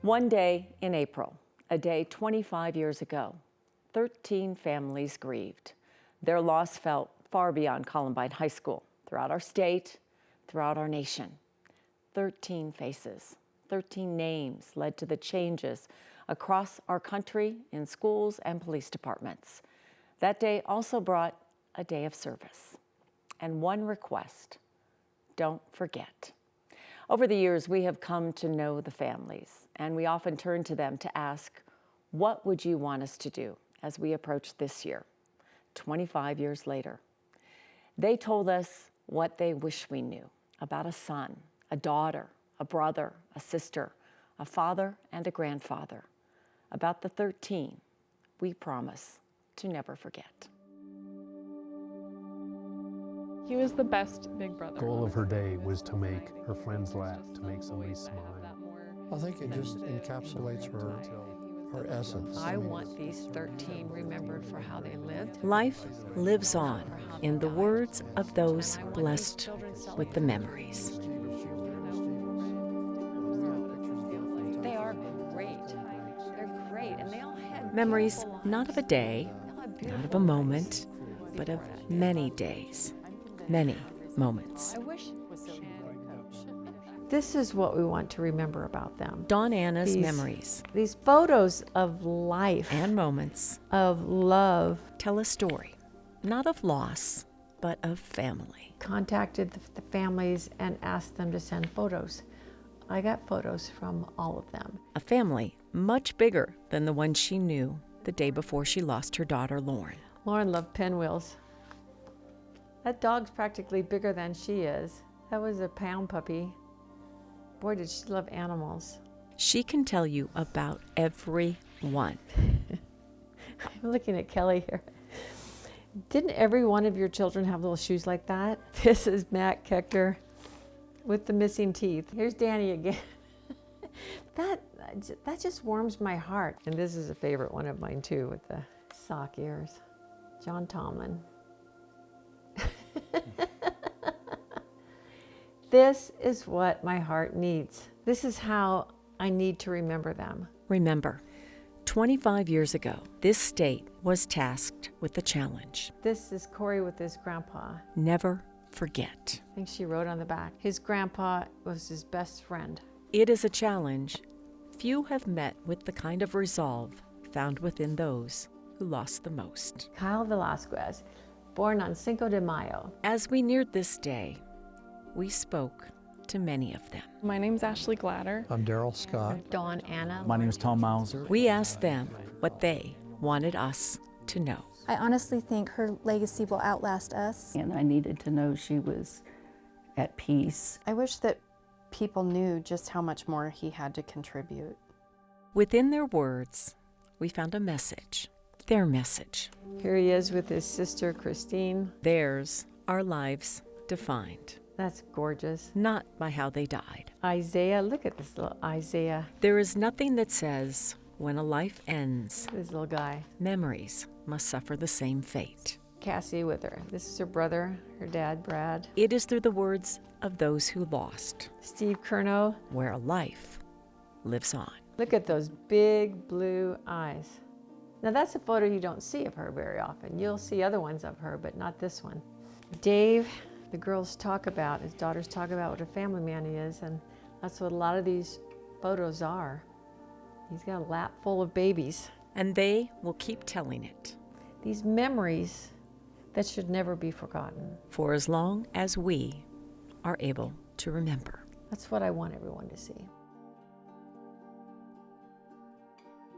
One day in April, a day 25 years ago, 13 families grieved. Their loss felt far beyond Columbine High School, throughout our state, throughout our nation. 13 faces, 13 names led to the changes across our country in schools and police departments. That day also brought a day of service and one request: don't forget. Over the years, we have come to know the families, and we often turn to them to ask, what would you want us to do as we approach this year, 25 years later? They told us what they wish we knew about a son, a daughter, a brother, a sister, a father, and a grandfather. About the 13, we promise to never forget. He was the best big brother. The goal of her day was to make her friends laugh, to make somebody smile. I think it just encapsulates her essence. I want these 13 remembered for how they lived. Life lives on in the words of those blessed with the memories. They are great. They're great, and they all had Memories not of a day, not of a moment, but of many days, many moments. I wish. This is what we want to remember about them. Dawn Anna's memories These photos of life and moments of love. tell a story, not of loss, but of family. Contacted the families and asked them to send photos. I got photos from all of them. A family much bigger than the one she knew the day before she lost her daughter, Lauren. Lauren loved pinwheels. That dog's practically bigger than she is. That was a pound puppy. Boy, did she love animals. She can tell you about every one. I'm looking at Kelly here. Didn't every one of your children have little shoes like that? This is Matt Kechter with the missing teeth. Here's Danny again. That just warms my heart. And this is a favorite one of mine too, with the sock ears. John Tomlin. This is what my heart needs. This is how I need to remember them. Remember, 25 years ago, this state was tasked with the challenge. This is Corey with his grandpa. Never forget. I think she wrote on the back. His grandpa was his best friend. It is a challenge few have met with the kind of resolve found within those who lost the most. Kyle Velasquez, born on Cinco de Mayo. As we neared this day, we spoke to many of them. My name's Ashley Glatter. I'm Daryl Scott. Dawn Anna. My name is Tom Mauser. We asked them what they wanted us to know. I honestly think her legacy will outlast us. And I needed to know she was at peace. I wish that people knew just how much more he had to contribute. Within their words, we found a message, their message. Here he is with his sister, Christine. Theirs, our lives defined. That's gorgeous. Not by how they died. Isaiah, look at this little Isaiah. There is nothing that says when a life ends, This little guy. memories must suffer the same fate. Cassie with her. This is her brother, her dad, Brad. It is through the words of those who lost, Steve Kerno. where a life lives on. Look at those big blue eyes. Now that's a photo you don't see of her very often. You'll see other ones of her, but not this one. Dave, the girls talk about, his daughters talk about what a family man he is, and that's what a lot of these photos are. He's got a lap full of babies. And they will keep telling it These memories that should never be forgotten. for as long as we are able to remember. That's what I want everyone to see.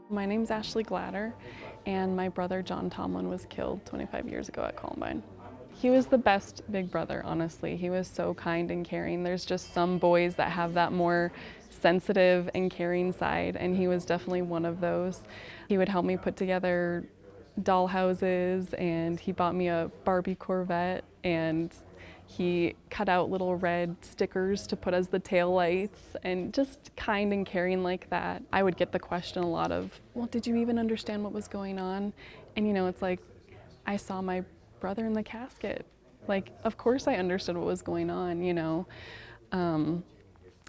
My name's Ashley Glatter, and my brother John Tomlin was killed 25 years ago at Columbine. He was the best big brother, honestly. He was so kind and caring. There's just some boys that have that more sensitive and caring side, and he was definitely one of those. He would help me put together doll houses, and he bought me a Barbie Corvette, and he cut out little red stickers to put as the taillights, and just kind and caring like that. I would get the question a lot of, well, did you even understand what was going on? And you know, it's like, I saw my brother in the casket. Like, of course I understood what was going on, you know.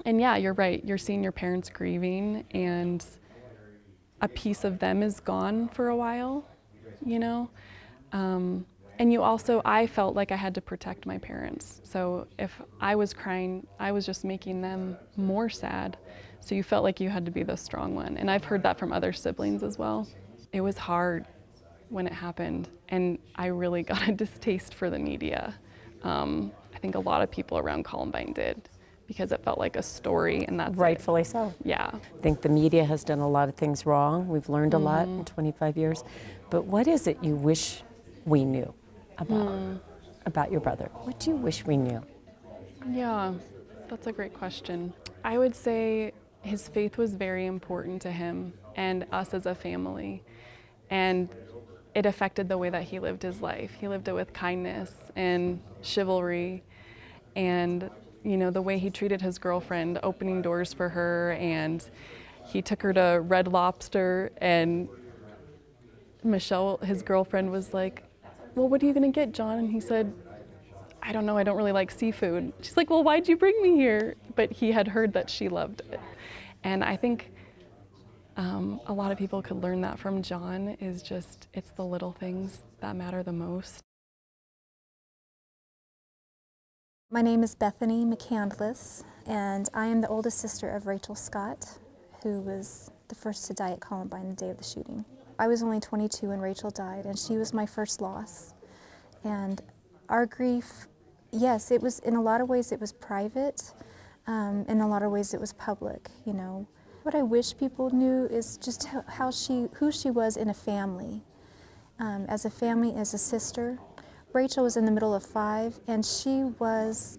And yeah, you're right. You're seeing your parents grieving, and a piece of them is gone for a while, you know? And you also, I felt like I had to protect my parents. So if I was crying, I was just making them more sad. So you felt like you had to be the strong one. And I've heard that from other siblings as well. It was hard when it happened, and I really got a distaste for the media. I think a lot of people around Columbine did, because it felt like a story, and that's Rightfully so. Yeah. I think the media has done a lot of things wrong. We've learned a lot in 25 years. But what is it you wish we knew about your brother? What do you wish we knew? Yeah, that's a great question. I would say his faith was very important to him and us as a family. And it affected the way that he lived his life. He lived it with kindness and chivalry, and you know, the way he treated his girlfriend, opening doors for her, and he took her to Red Lobster, and Michelle, his girlfriend, was like, well, what are you gonna get, John? And he said, I don't know, I don't really like seafood. She's like, well, why'd you bring me here? But he had heard that she loved it. And I think a lot of people could learn that from John, is just, it's the little things that matter the most. My name is Bethany Mandas, and I am the oldest sister of Daryl Scott, who was the first to die at Columbine the day of the shooting. I was only 22 when Rachel died, and she was my first loss. And our grief, yes, it was, in a lot of ways it was private, in a lot of ways it was public, you know. What I wish people knew is just who she was in a family, as a sister. Rachel was in the middle of 5, and she was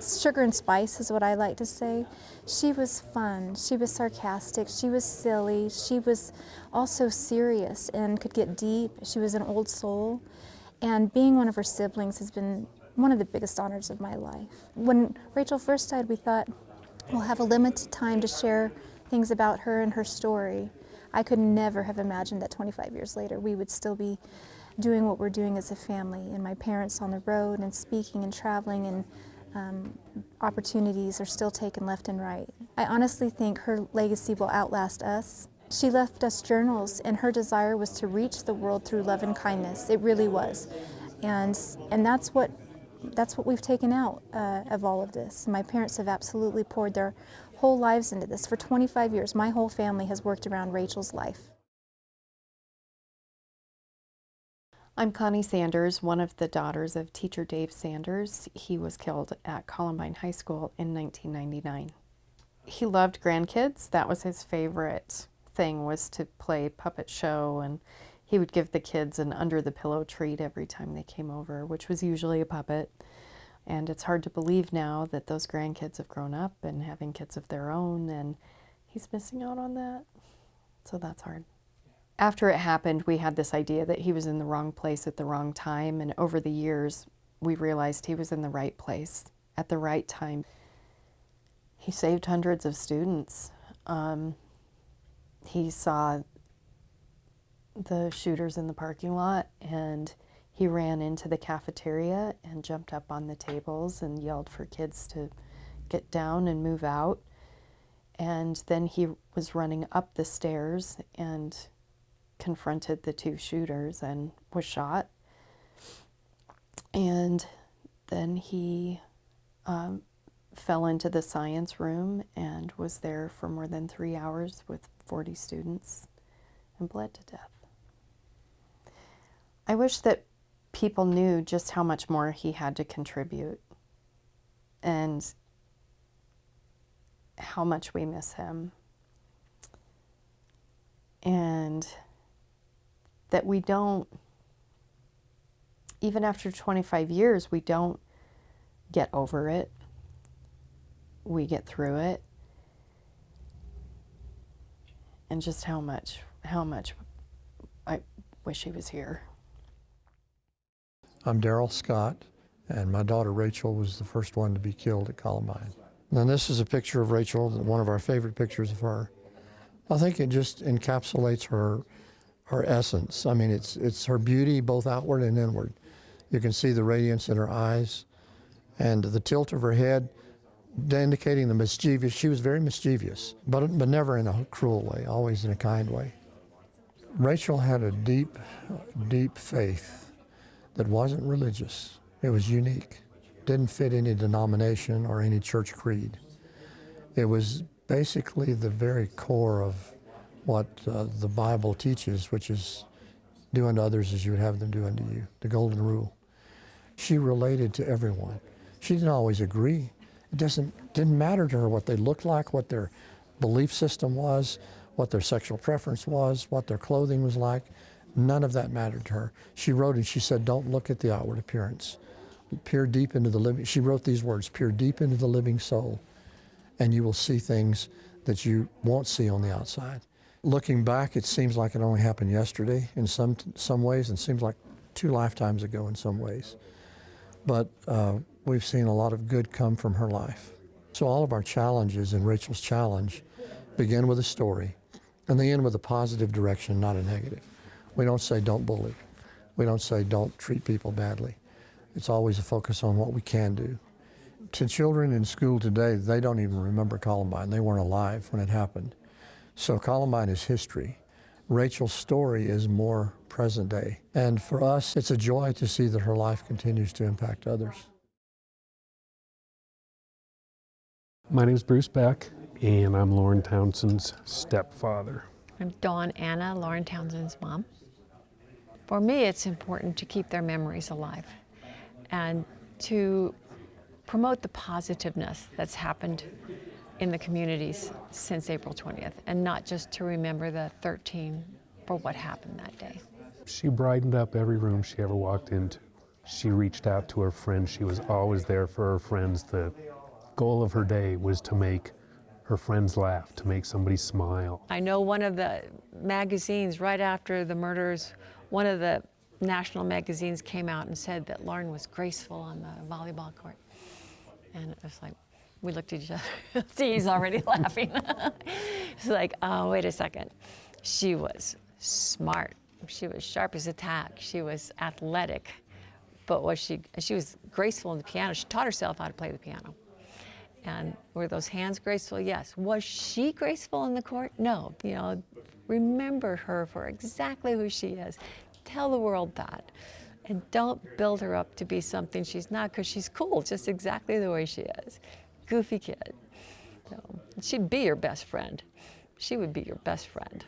sugar and spice, is what I like to say. She was fun, she was sarcastic, she was silly, she was also serious and could get deep. She was an old soul, and being one of her siblings has been one of the biggest honors of my life. When Rachel first died, we thought, we'll have a limited time to share things about her and her story. I could never have imagined that 25 years later we would still be doing what we're doing as a family, and my parents on the road and speaking and traveling, and opportunities are still taken left and right. I honestly think her legacy will outlast us. She left us journals, and her desire was to reach the world through love and kindness. It really was. And that's what we've taken out of all of this. My parents have absolutely poured their whole lives into this. For 25 years, my whole family has worked around Rachel's life. I'm Connie Sanders, one of the daughters of teacher Dave Sanders. He was killed at Columbine High School in 1999. He loved grandkids. That was his favorite thing, was to play puppet show, and he would give the kids an under-the-pillow treat every time they came over, which was usually a puppet. And it's hard to believe now that those grandkids have grown up and having kids of their own, and he's missing out on that. So that's hard. After it happened, we had this idea that he was in the wrong place at the wrong time, and over the years, we realized he was in the right place at the right time. He saved hundreds of students. He saw the shooters in the parking lot, and he ran into the cafeteria and jumped up on the tables and yelled for kids to get down and move out. And then he was running up the stairs and confronted the 2 shooters and was shot. And then he fell into the science room and was there for more than 3 hours with 40 students and bled to death. I wish that people knew just how much more he had to contribute and how much we miss him. And that we don't, even after 25 years, we don't get over it. We get through it. And just how much I wish he was here. I'm Daryl Scott, and my daughter Rachel was the first one to be killed at Columbine. And this is a picture of Rachel, one of our favorite pictures of her. I think it just encapsulates her essence. I mean, it's her beauty, both outward and inward. You can see the radiance in her eyes, and the tilt of her head indicating the mischievous. She was very mischievous, but never in a cruel way, always in a kind way. Rachel had a deep, deep faith that wasn't religious. It was unique. Didn't fit any denomination or any church creed. It was basically the very core of what the Bible teaches, which is do unto others as you would have them do unto you, the golden rule. She related to everyone. She didn't always agree. It didn't matter to her what they looked like, what their belief system was, what their sexual preference was, what their clothing was like. None of that mattered to her. She wrote and she said, don't look at the outward appearance. Peer deep into the living, she wrote these words, peer deep into the living soul, and you will see things that you won't see on the outside. Looking back, it seems like it only happened yesterday in some ways, and seems like 2 lifetimes ago in some ways. But we've seen a lot of good come from her life. So all of our challenges in Rachel's challenge begin with a story, and they end with a positive direction, not a negative. We don't say don't bully. We don't say don't treat people badly. It's always a focus on what we can do. To children in school today, they don't even remember Columbine. They weren't alive when it happened. So Columbine is history. Rachel's story is more present day. And for us, it's a joy to see that her life continues to impact others. My name is Bruce Beck, and I'm Lauren Townsend's stepfather. I'm Dawn Anna, Lauren Townsend's mom. For me, it's important to keep their memories alive and to promote the positiveness that's happened in the communities since April 20th, and not just to remember the 13 for what happened that day. She brightened up every room she ever walked into. She reached out to her friends. She was always there for her friends. The goal of her day was to make her friends laugh, to make somebody smile. I know one of the magazines right after the murders, one of the national magazines came out and said that Lauren was graceful on the volleyball court. And it was like, we looked at each other. See, he's already laughing. It's like, oh, wait a second. She was smart. She was sharp as a tack. She was athletic. But she was graceful on the piano. She taught herself how to play the piano. And were those hands graceful? Yes. Was she graceful in the court? No. You know, remember her for exactly who she is. Tell the world that. And don't build her up to be something she's not, because she's cool, just exactly the way she is. Goofy kid. So, she'd be your best friend. She would be your best friend.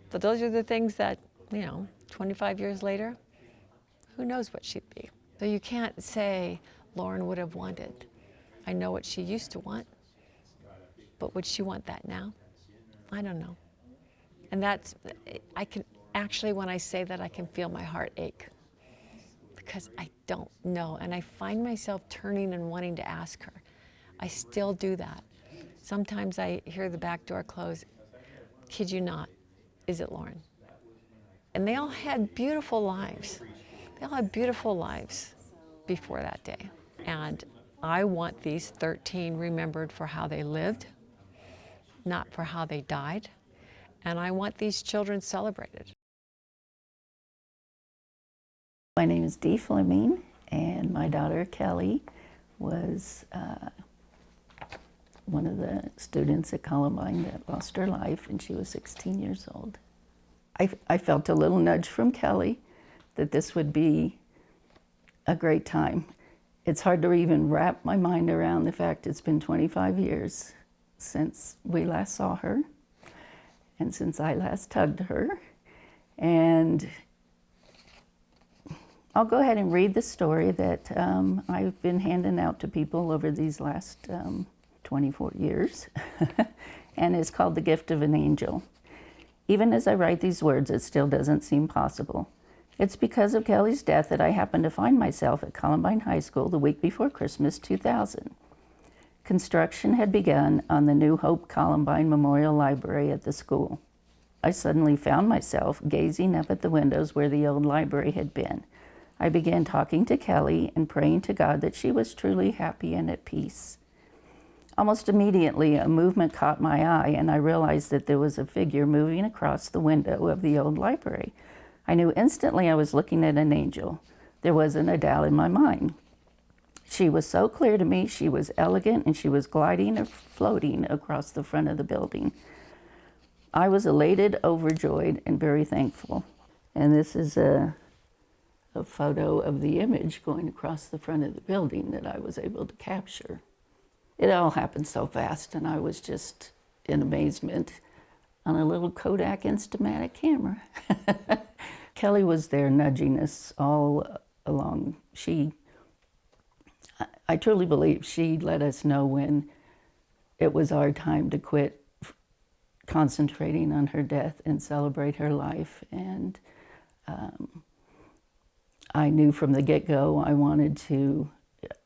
But those are the things that, 25 years later, who knows what she'd be. So you can't say Lauren would have wanted. I know what she used to want, but would she want that now? I don't know. And I can actually, when I say that, I can feel my heart ache, because I don't know. And I find myself turning and wanting to ask her. I still do that. Sometimes I hear the back door close. Kid you not, is it Lauren? And they all had beautiful lives. They all had beautiful lives before that day. And I want these 13 remembered for how they lived, not for how they died. And I want these children celebrated. My name is Dfliming, and my daughter Kelly was one of the students at Columbine that lost her life, and she was 16 years old. I felt a little nudge from Kelly that this would be a great time. It's hard to even wrap my mind around the fact it's been 25 years since we last saw her and since I last hugged her. And I'll go ahead and read the story that I've been handing out to people over these last 24 years, and it's called The Gift of an Angel. Even as I write these words, it still doesn't seem possible. It's because of Kelly's death that I happened to find myself at Columbine High School the week before Christmas 2000. Construction had begun on the new Hope Columbine Memorial Library at the school. I suddenly found myself gazing up at the windows where the old library had been. I began talking to Kelly and praying to God that she was truly happy and at peace. Almost immediately, a movement caught my eye, and I realized that there was a figure moving across the window of the old library. I knew instantly I was looking at an angel. There wasn't a doubt in my mind. She was so clear to me. She was elegant, and she was gliding or floating across the front of the building. I was elated, overjoyed, and very thankful. And this is a photo of the image going across the front of the building that I was able to capture. It all happened so fast, and I was just in amazement on a little Kodak Instamatic camera. Kelly was there nudging us all along. I truly believe she let us know when it was our time to quit concentrating on her death and celebrate her life. And I knew from the get-go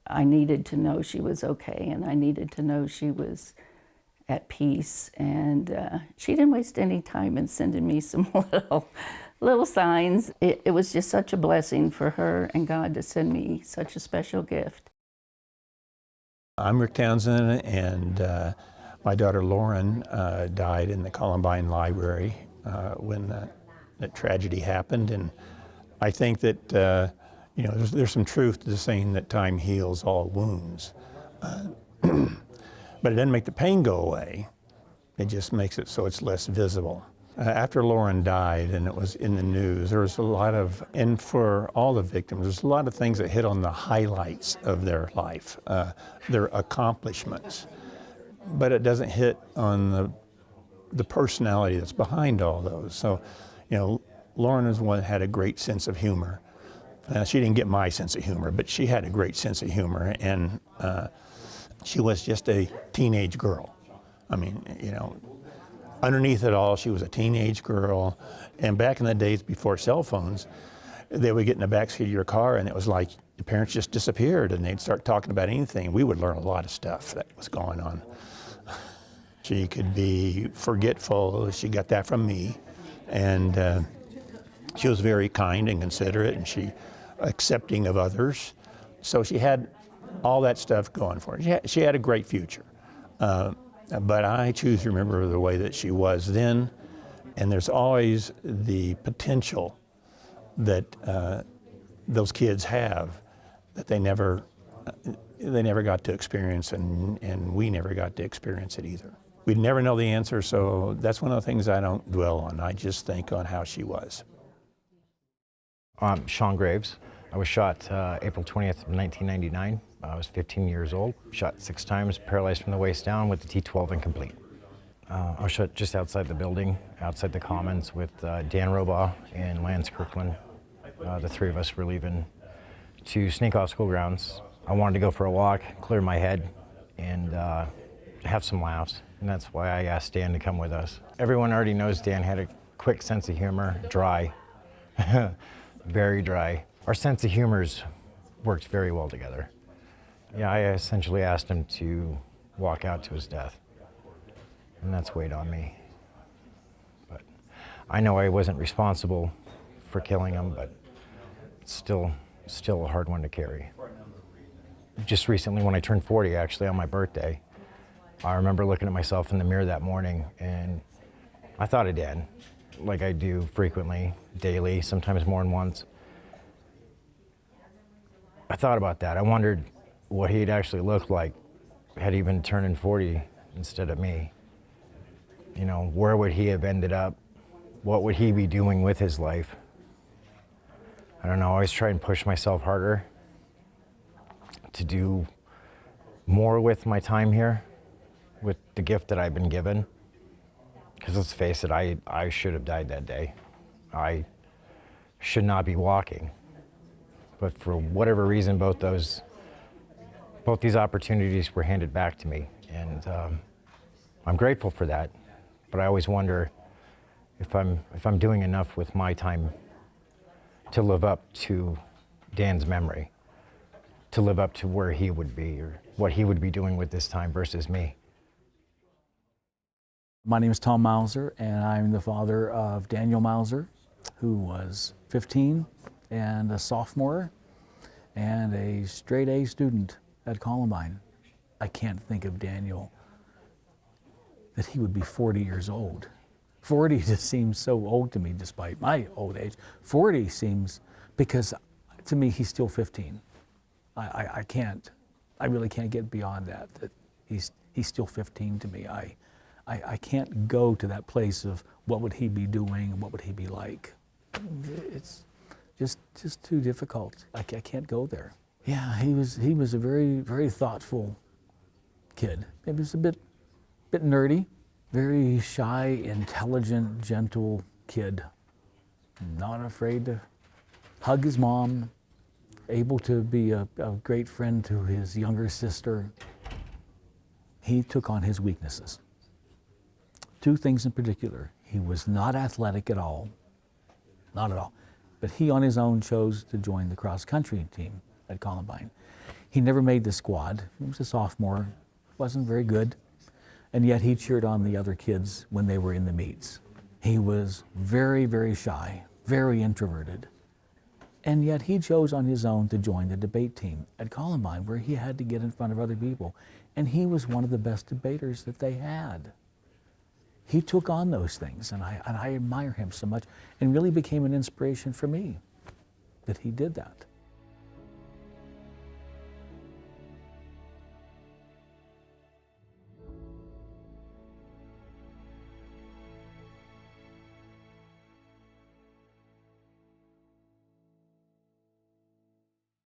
I needed to know she was okay, and I needed to know she was at peace. And she didn't waste any time in sending me some little signs. It was just such a blessing for her and God to send me such a special gift. I'm Rick Townsen, and my daughter Lauren died in the Columbine library when that tragedy happened. And I think that there's some truth to the saying that time heals all wounds, but it doesn't make the pain go away. It just makes it so it's less visible. After Lauren died and it was in the news, there was a lot of, and for all the victims, there's a lot of things that hit on the highlights of their life, their accomplishments, but it doesn't hit on the personality that's behind all those. So, Lauren was one that had a great sense of humor. She didn't get my sense of humor, but she had a great sense of humor, and she was just a teenage girl. I mean, underneath it all, she was a teenage girl. And back in the days before cell phones, they would get in the backseat of your car, and it was like the parents just disappeared, and they'd start talking about anything. We would learn a lot of stuff that was going on. She could be forgetful. She got that from me. And she was very kind and considerate, and she accepting of others. So she had all that stuff going for her. She had a great future. But I choose to remember the way that she was then, and there's always the potential that those kids have that they never got to experience, and we never got to experience it either. We'd never know the answer, so that's one of the things I don't dwell on. I just think on how she was. I'm Sean Graves. I was shot April 20th, 1999. I was 15 years old, shot 6 times, paralyzed from the waist down with the T-12 incomplete. I was shot just outside the building, outside the Commons with Dan Robaugh and Lance Kirkland. The 3 of us were leaving to sneak off school grounds. I wanted to go for a walk, clear my head, and have some laughs. And that's why I asked Dan to come with us. Everyone already knows Dan had a quick sense of humor, dry, very dry. Our sense of humors worked very well together. Yeah, I essentially asked him to walk out to his death, and that's weighed on me. But I know I wasn't responsible for killing him, but it's still a hard one to carry. Just recently, when I turned 40, actually on my birthday, I remember looking at myself in the mirror that morning, and I thought of Dad, like I do frequently, daily, sometimes more than once. I thought about that. I wondered what he'd actually look like had he been turning 40 instead of me. Where would he have ended up? What would he be doing with his life? I don't know, I always try and push myself harder to do more with my time here, with the gift that I've been given. Because let's face it, I should have died that day. I should not be walking. But for whatever reason, both these opportunities were handed back to me, and I'm grateful for that. But I always wonder if I'm doing enough with my time to live up to Dan's memory, to live up to where he would be or what he would be doing with this time versus me. My name is Tom Mauser, and I'm the father of Daniel Mauser, who was 15 and a sophomore and a straight A student at Columbine. I can't think of Daniel that he would be 40 years old. 40 just seems so old to me despite my old age. 40 seems, because to me he's still 15. I can't, I really can't get beyond that, that he's still 15 to me. I can't go to that place of what would he be doing and what would he be like. It's just too difficult. I can't go there. Yeah, he was a very, very thoughtful kid. He was a bit nerdy, very shy, intelligent, gentle kid. Not afraid to hug his mom, able to be a great friend to his younger sister. He took on his weaknesses. Two things in particular. He was not athletic at all, not at all. But he on his own chose to join the cross-country team at Columbine. He never made the squad. He was a sophomore, wasn't very good, and yet he cheered on the other kids when they were in the meets. He was very, very shy, very introverted, and yet he chose on his own to join the debate team at Columbine, where he had to get in front of other people, and he was one of the best debaters that they had. He took on those things, and I admire him so much, and really became an inspiration for me that he did that.